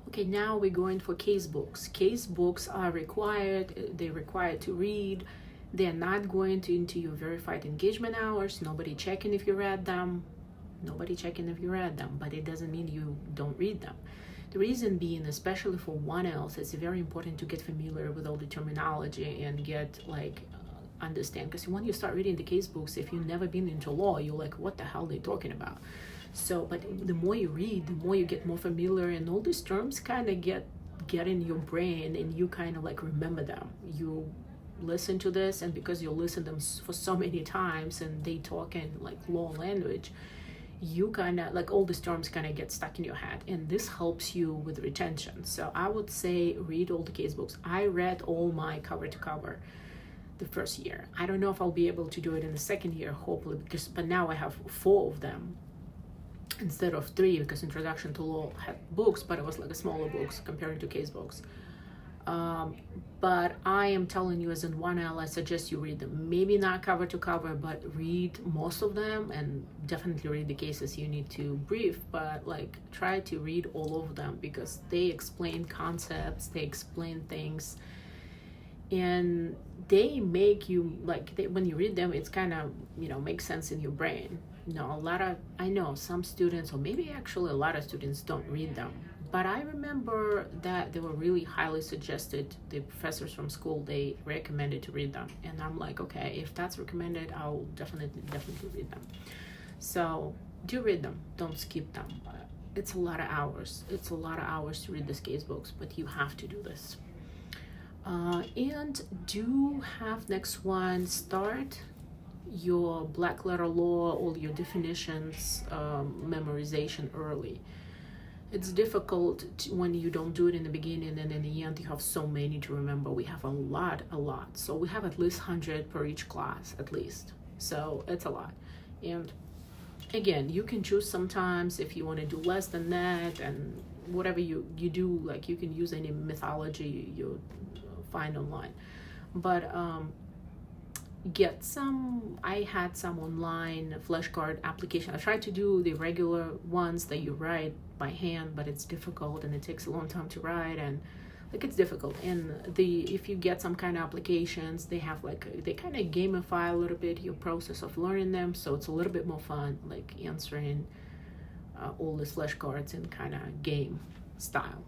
Okay, now we're going for case books. Case books are required, they're required to read. They're not going to into your verified engagement hours. Nobody checking if you read them. Nobody checking if you read them, but it doesn't mean you don't read them. The reason being, especially for 1Ls, it's very important to get familiar with all the terminology and get understand, because when you start reading the case books, if you've never been into law, you're like, what the hell are they talking about? So, but the more you read, the more you get more familiar, and all these terms kind of get in your brain, and you kind of like remember them. You listen to this, and because you listen to them for so many times and they talk in like law language, you kind of like all these terms kind of get stuck in your head, and this helps you with retention. So I would say read all the case books. I read all my cover to cover the first year. I don't know if I'll be able to do it in the second year, hopefully, but now I have 4 of them instead of 3, because Introduction to Law had books, but it was like a smaller books comparing to case books. But I am telling you, as in 1L, I suggest you read them. Maybe not cover to cover, but read most of them, and definitely read the cases you need to brief, but like try to read all of them, because they explain concepts, they explain things, and they make you when you read them, it's kind of makes sense in your brain. I know some students, or maybe actually a lot of students, don't read them, but I remember that they were really highly suggested. The professors from school, they recommended to read them, and I'm like, okay, if that's recommended, I'll definitely read them. So do read them, don't skip them. It's a lot of hours to read these case books, but you have to do this. And do have next one, start your black letter law, all your definitions, memorization early. It's difficult when you don't do it in the beginning, and in the end you have so many to remember. We have a lot. So we have at least 100 per each class, at least. So it's a lot. And again, you can choose sometimes if you want to do less than that, and whatever you do, like you can use any mythology you find online. But get some, I had some online flashcard application. I tried to do the regular ones that you write by hand, but it's difficult and it takes a long time to write, and it's difficult. And if you get some kind of applications, they have they kind of gamify a little bit your process of learning them, so it's a little bit more fun, like answering all these flashcards in kind of game style.